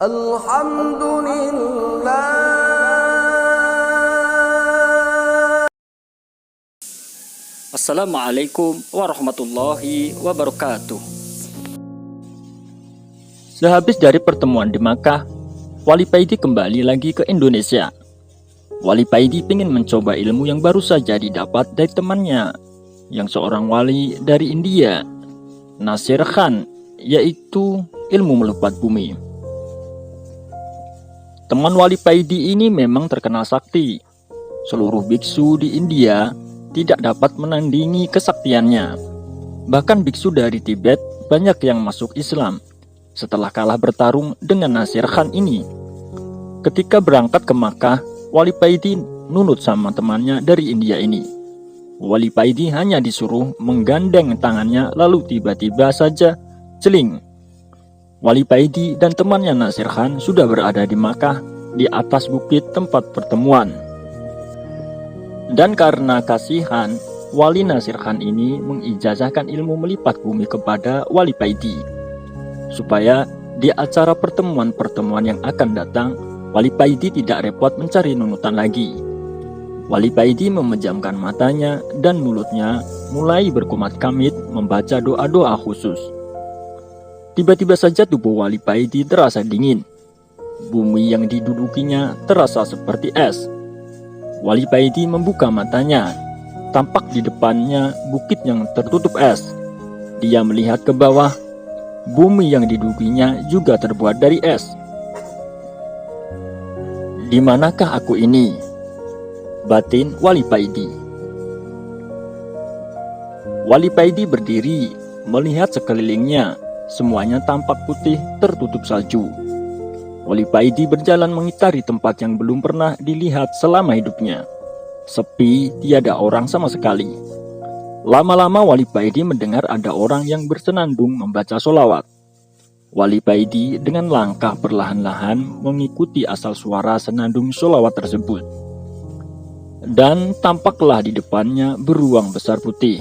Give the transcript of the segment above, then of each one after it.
Alhamdulillah. Assalamualaikum warahmatullahi wabarakatuh. Sehabis dari pertemuan di Makkah, Wali Paidi kembali lagi ke Indonesia. Wali Paidi ingin mencoba ilmu yang baru saja didapat dari temannya, yang seorang wali dari India, Nasir Khan, yaitu ilmu melupat bumi. Teman Wali Paidi ini memang terkenal sakti. Seluruh biksu di India tidak dapat menandingi kesaktiannya. Bahkan biksu dari Tibet banyak yang masuk Islam setelah kalah bertarung dengan Nasir Khan ini. Ketika berangkat ke Makkah, Wali Paidi nunut sama temannya dari India ini. Wali Paidi hanya disuruh menggandeng tangannya, lalu tiba-tiba saja celing. Wali Paidi dan temannya Nasir Khan sudah berada di Makkah, di atas bukit tempat pertemuan. Dan karena kasihan, Wali Nasir Khan ini mengijazahkan ilmu melipat bumi kepada Wali Paidi, supaya di acara pertemuan-pertemuan yang akan datang, Wali Paidi tidak repot mencari nunutan lagi. Wali Paidi memejamkan matanya dan mulutnya mulai berkumat kamit membaca doa-doa khusus. Tiba-tiba saja tubuh Wali Paidi terasa dingin. Bumi yang didudukinya terasa seperti es. Wali Paidi membuka matanya. Tampak di depannya bukit yang tertutup es. Dia melihat ke bawah. Bumi yang didudukinya juga terbuat dari es. Di manakah aku ini? Batin Wali Paidi. Wali Paidi berdiri, melihat sekelilingnya. Semuanya tampak putih, tertutup salju. Wali Paidi berjalan mengitari tempat yang belum pernah dilihat selama hidupnya. Sepi, tiada orang sama sekali. Lama-lama Wali Paidi mendengar ada orang yang bersenandung membaca sholawat. Wali Paidi dengan langkah perlahan-lahan mengikuti asal suara senandung sholawat tersebut. Dan tampaklah di depannya beruang besar putih,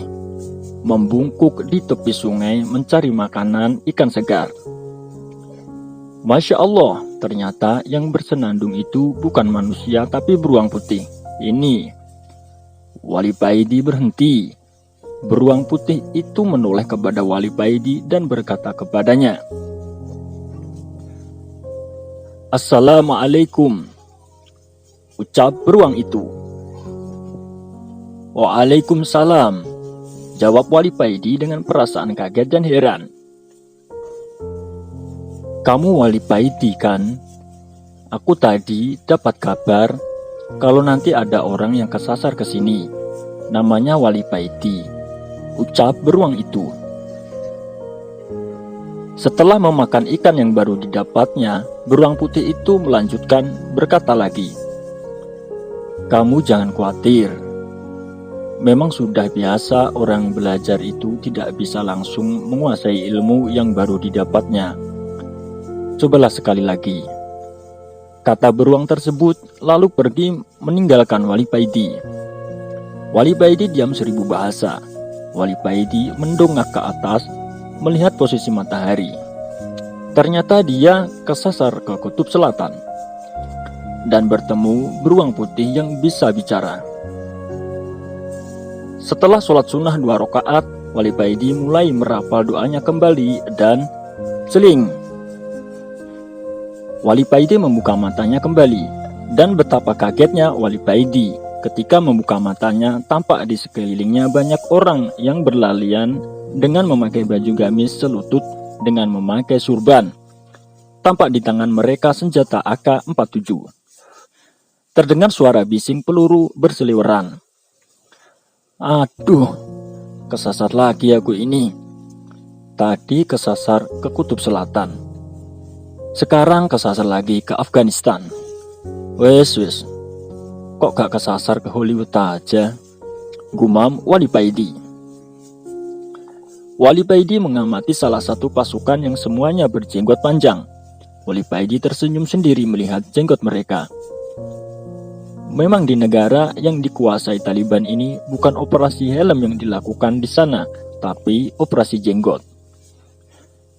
membungkuk di tepi sungai mencari makanan ikan segar. Masya Allah, ternyata yang bersenandung itu bukan manusia tapi beruang putih. Ini. Wali Paidi berhenti. Beruang putih itu menoleh kepada Wali Paidi dan berkata kepadanya, "Assalamualaikum," ucap beruang itu. "Waalaikumsalam," jawab Wali Paidi dengan perasaan kaget dan heran. "Kamu Wali Paidi kan? Aku tadi dapat kabar kalau nanti ada orang yang kesasar ke sini. Namanya Wali Paidi," ucap beruang itu. Setelah memakan ikan yang baru didapatnya, beruang putih itu melanjutkan berkata lagi, "Kamu jangan khawatir. Memang sudah biasa orang belajar itu tidak bisa langsung menguasai ilmu yang baru didapatnya. Cobalah sekali lagi," kata beruang tersebut, lalu pergi meninggalkan Wali Paidi. Wali Paidi diam 1000 bahasa. Wali Paidi mendongak ke atas, melihat posisi matahari. Ternyata dia kesasar ke kutub selatan dan bertemu beruang putih yang bisa bicara. Setelah sholat sunnah 2 rakaat, Wali Paidi mulai merapal doanya kembali dan celing. Wali Paidi membuka matanya kembali, dan betapa kagetnya Wali Paidi ketika membuka matanya. Tampak di sekelilingnya banyak orang yang berlalian dengan memakai baju gamis selutut dengan memakai surban. Tampak di tangan mereka senjata AK-47. Terdengar suara bising peluru berseliweran. "Aduh, kesasar lagi aku ini. Tadi kesasar ke kutub selatan. Sekarang kesasar lagi ke Afghanistan. Wes, kok gak kesasar ke Hollywood aja?" gumam Wali Paidi. Wali Paidi mengamati salah satu pasukan yang semuanya berjenggot panjang. Wali Paidi tersenyum sendiri melihat jenggot mereka. Memang di negara yang dikuasai Taliban ini bukan operasi helm yang dilakukan di sana, tapi operasi jenggot.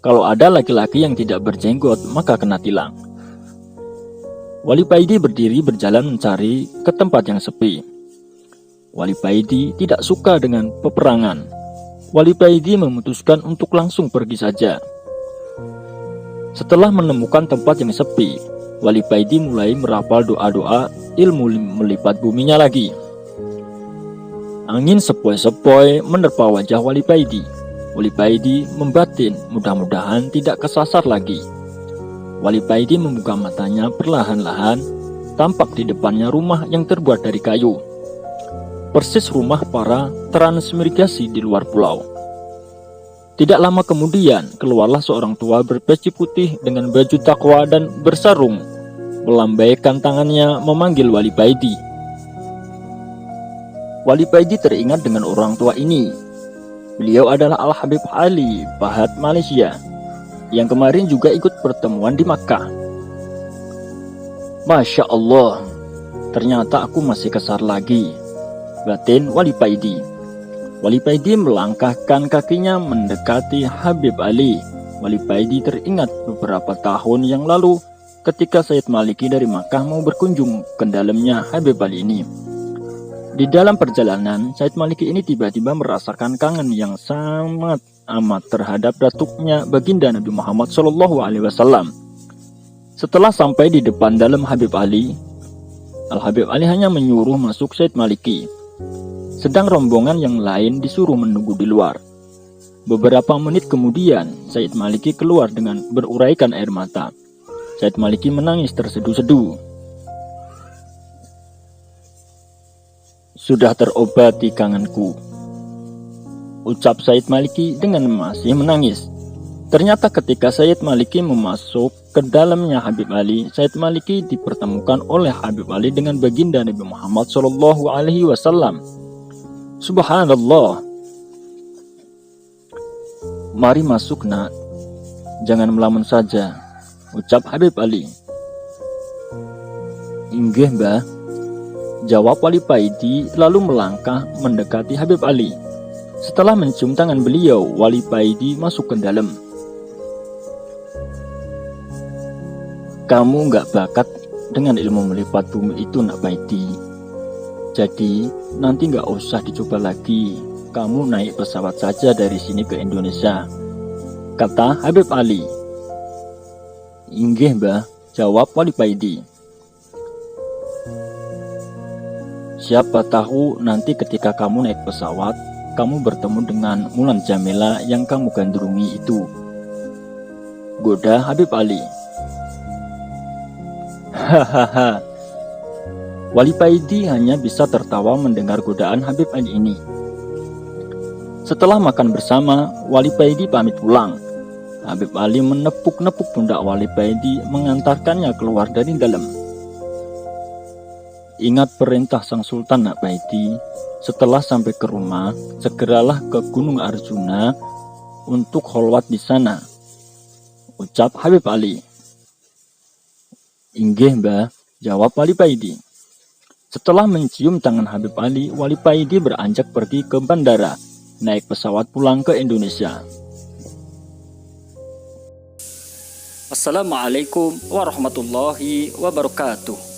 Kalau ada laki-laki yang tidak berjenggot, maka kena tilang. Wali Paidi berdiri berjalan mencari ke tempat yang sepi. Wali Paidi tidak suka dengan peperangan. Wali Paidi memutuskan untuk langsung pergi saja. Setelah menemukan tempat yang sepi, Wali Paidi mulai merapal doa-doa ilmu melipat buminya lagi. Angin sepoi-sepoi menerpa wajah Wali Paidi. Wali Paidi membatin, mudah-mudahan tidak kesasar lagi. Wali Paidi membuka matanya perlahan-lahan, tampak di depannya rumah yang terbuat dari kayu. Persis rumah para transmigrasi di luar pulau. Tidak lama kemudian, keluarlah seorang tua berpeci putih dengan baju takwa dan bersarung, melambaikan tangannya memanggil Wali Paidi. Wali Paidi teringat dengan orang tua ini. Beliau adalah Al-Habib Ali Fahad Malaysia, yang kemarin juga ikut pertemuan di Makkah. Masya Allah, ternyata aku masih kesar lagi, batin Wali Paidi. Wali Paidi melangkahkan kakinya mendekati Habib Ali. Wali Paidi teringat beberapa tahun yang lalu ketika Sayyid Maliki dari Makkah mau berkunjung ke dalamnya Habib Ali ini. Di dalam perjalanan, Sayyid Maliki ini tiba-tiba merasakan kangen yang sangat amat terhadap datuknya baginda Nabi Muhammad SAW. Setelah sampai di depan dalam Habib Ali, Al-Habib Ali hanya menyuruh masuk Sayyid Maliki. Sedang rombongan yang lain disuruh menunggu di luar. Beberapa menit kemudian, Sayyid Maliki keluar dengan beruraikan air mata. Sayyid Maliki menangis terseduh-seduh. Sudah terobati kangenku, ucap Sayyid Maliki dengan masih menangis. Ternyata ketika Sayyid Maliki memasuk ke dalamnya Habib Ali, Sayyid Maliki dipertemukan oleh Habib Ali dengan baginda Nabi Muhammad SAW. Subhanallah. Mari masuk nak, jangan melamun saja, ucap Habib Ali. Inggih mbah, jawab Wali Paidi lalu melangkah mendekati Habib Ali. Setelah mencium tangan beliau, Wali Paidi masuk ke dalam. Kamu nggak bakat dengan ilmu melipat bumi itu nak Paidi. Jadi nanti nggak usah dicoba lagi. Kamu naik pesawat saja dari sini ke Indonesia, kata Habib Ali. Inggih mbah, jawab Wali Paidi. Siapa tahu nanti ketika kamu naik pesawat, kamu bertemu dengan Mulan Jamila yang kamu gandrungi itu, goda Habib Ali. Hahaha. Wali Paidi hanya bisa tertawa mendengar godaan Habib Ali ini. Setelah makan bersama, Wali Paidi pamit pulang. Habib Ali menepuk-nepuk pundak Wali Paidi mengantarkannya keluar dari dalam. Ingat perintah sang sultan nak Paidi, setelah sampai ke rumah, segeralah ke Gunung Arjuna untuk kholwat di sana, ucap Habib Ali. Inggih mbah, jawab Wali Paidi. Setelah mencium tangan Habib Ali, Wali Paidi beranjak pergi ke bandara, naik pesawat pulang ke Indonesia. Assalamualaikum warahmatullahi wabarakatuh.